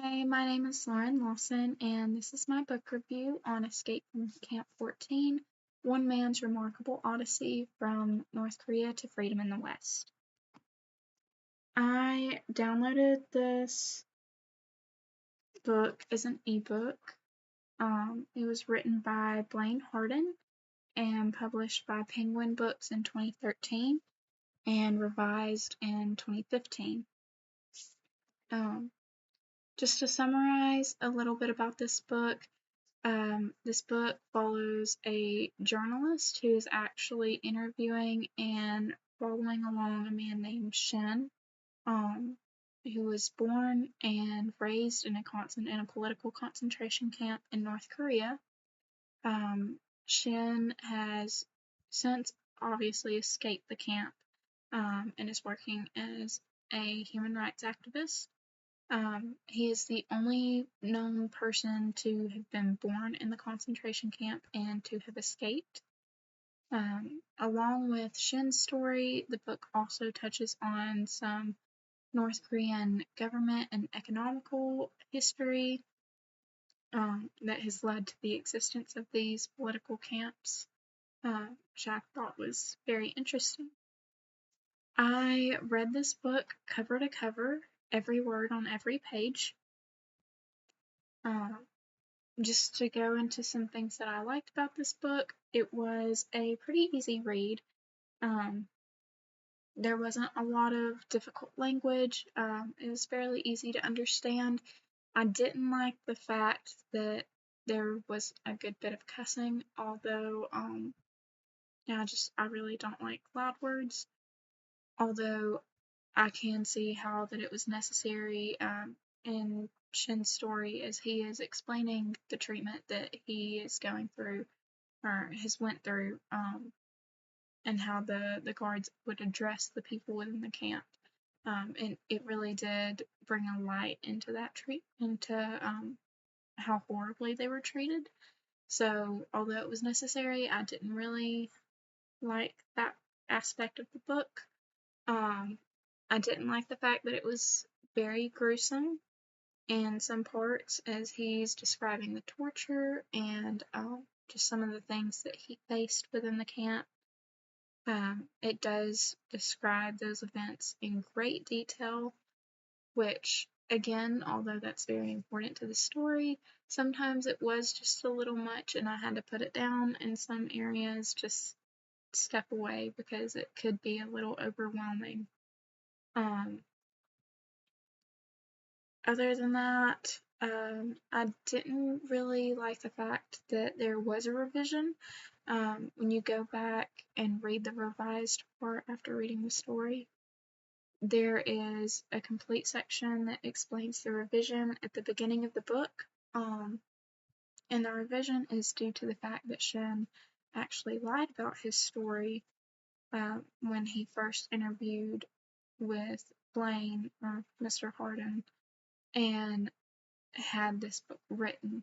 Hi, my name is Lauren Lawson, and this is my book review on Escape from Camp 14, One Man's Remarkable Odyssey from North Korea to Freedom in the West. I downloaded this book as an ebook. It was written by Blaine Harden and published by Penguin Books in 2013 and revised in 2015. Just to summarize a little bit about this book follows a journalist who is actually interviewing and following along a man named Shin, who was born and raised in a political concentration camp in North Korea. Shin has since obviously escaped the camp and is working as a human rights activist. He is the only known person to have been born in the concentration camp and to have escaped. Along with Shin's story, the book also touches on some North Korean government and economical history that has led to the existence of these political camps, which I thought was very interesting. I read this book cover to cover, every word on every page. Just to go into some things that I liked about this book, it was a pretty easy read. There wasn't a lot of difficult language. It was fairly easy to understand. I didn't like the fact that there was a good bit of cussing, although I really don't like loud words. Although I can see how that it was necessary in Shin's story as he is explaining the treatment that he is going through or has went through, and how the guards would address the people within the camp. And it really did bring a light into that how horribly they were treated. So although it was necessary, I didn't really like that aspect of the book. I didn't like the fact that it was very gruesome in some parts as he's describing the torture and just some of the things that he faced within the camp. It does describe those events in great detail, which, again, although that's very important to the story, sometimes it was just a little much and I had to put it down in some areas, just step away because it could be a little overwhelming. Other than that, I didn't really like the fact that there was a revision. When you go back and read the revised part after reading the story, there is a complete section that explains the revision at the beginning of the book. And the revision is due to the fact that Shin actually lied about his story when he first interviewed with Blaine or Mr. Harden and had this book written.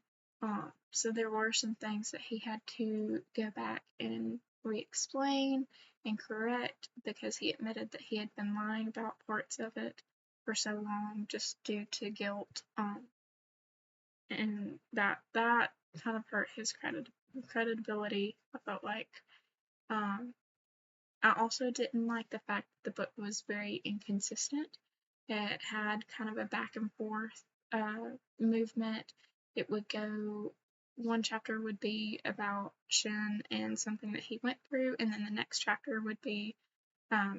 So there were some things that he had to go back and re-explain and correct because he admitted that he had been lying about parts of it for so long just due to guilt. And that kind of hurt his credibility, I felt like. Um, I also didn't like the fact that the book was very inconsistent. It had kind of a back and forth movement. It would go, one chapter would be about Shin and something that he went through, and then the next chapter would be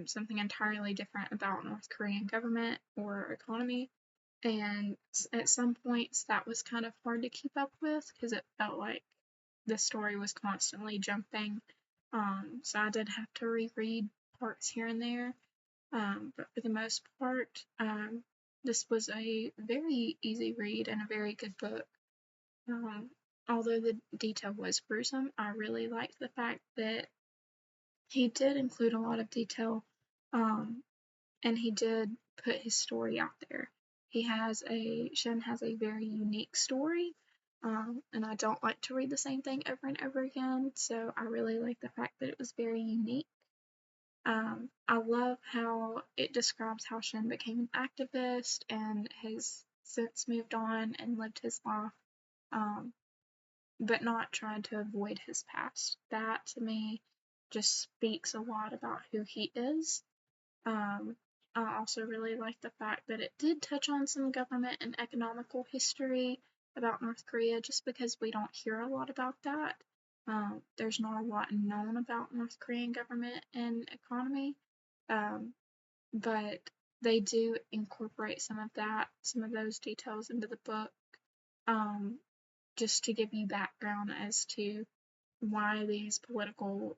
something entirely different about North Korean government or economy. And at some points, that was kind of hard to keep up with because it felt like the story was constantly jumping. So I did have to reread parts here and there. But for the most part, this was a very easy read and a very good book. Um, Although the detail was gruesome, I really liked the fact that he did include a lot of detail, and he did put his story out there. Shin has a very unique story, and I don't like to read the same thing over and over again, so I really like the fact that it was very unique. I love how it describes how Shin became an activist and his since moved on and lived his life, but not tried to avoid his past. That to me just speaks a lot about who he is. I also really like the fact that it did touch on some government and economical history about North Korea, just because we don't hear a lot about that. There's not a lot known about North Korean government and economy, but they do incorporate some of those details into the book, just to give you background as to why these political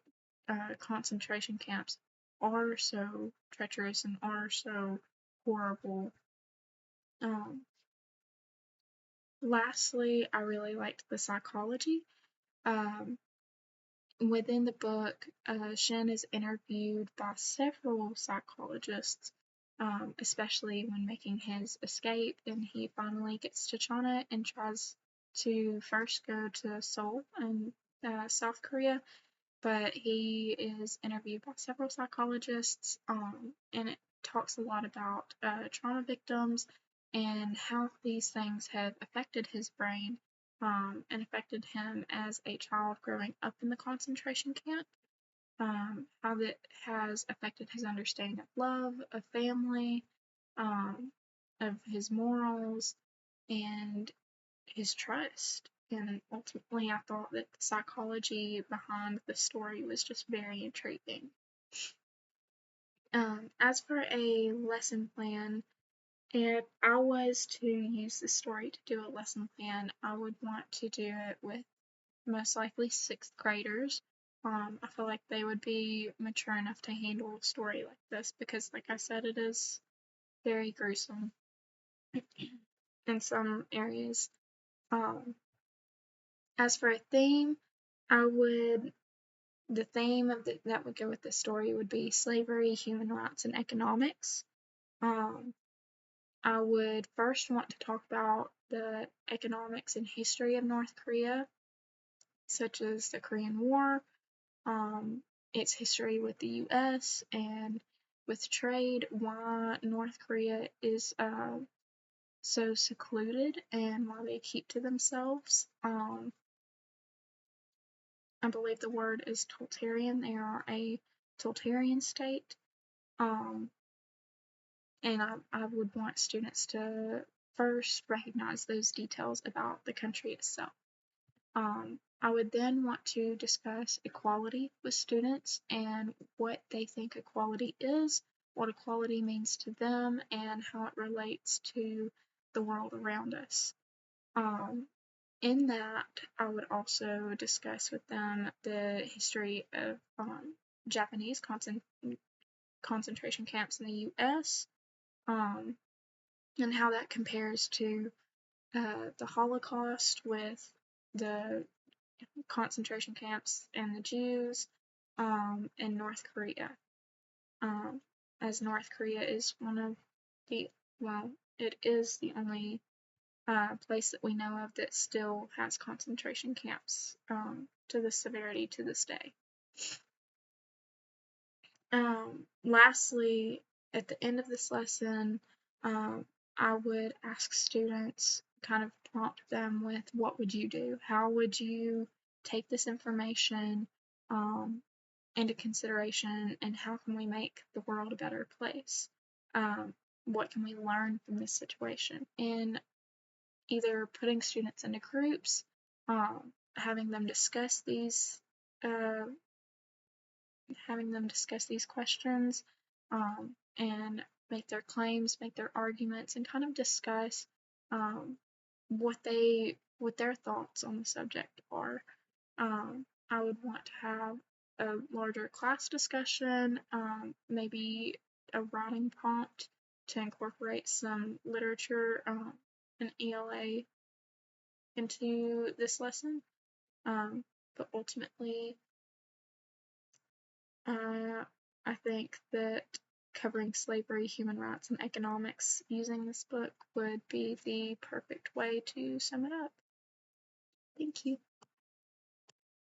concentration camps are so treacherous and are so horrible. Lastly, I really liked the psychology. Um, Within the book, Shin is interviewed by several psychologists, especially when making his escape, and he finally gets to China and tries to first go to Seoul in South Korea, but he is interviewed by several psychologists, and it talks a lot about trauma victims and how these things have affected his brain, and affected him as a child growing up in the concentration camp, how that has affected his understanding of love, of family, of his morals, and his trust. And ultimately, I thought that the psychology behind the story was just very intriguing. As for a lesson plan, if I was to use the story to do a lesson plan, I would want to do it with most likely sixth graders. I feel like they would be mature enough to handle a story like this because, like I said, it is very gruesome in some areas. As for a theme, the theme that would go with the story would be slavery, human rights, and economics. I would first want to talk about the economics and history of North Korea, such as the Korean War, its history with the US, and with trade, why North Korea is so secluded and why they keep to themselves. I believe the word is totalitarian. They are a totalitarian state. And I would want students to first recognize those details about the country itself. I would then want to discuss equality with students and what they think equality is, what equality means to them, and how it relates to the world around us. In that, I would also discuss with them the history of Japanese concentration camps in the US, and how that compares to the Holocaust with the concentration camps and the Jews in North Korea. As North Korea is one of the, well, it is the only place that we know of that still has concentration camps to the severity to this day. Lastly, at the end of this lesson, I would ask students, kind of prompt them with, what would you do? How would you take this information into consideration, and how can we make the world a better place? What can we learn from this situation? And either putting students into groups, having them discuss these questions, and make their claims, make their arguments, and kind of discuss what their thoughts on the subject are. I would want to have a larger class discussion, maybe a writing prompt to incorporate some literature and ELA into this lesson. But ultimately, I think that covering slavery, human rights, and economics using this book would be the perfect way to sum it up. Thank you.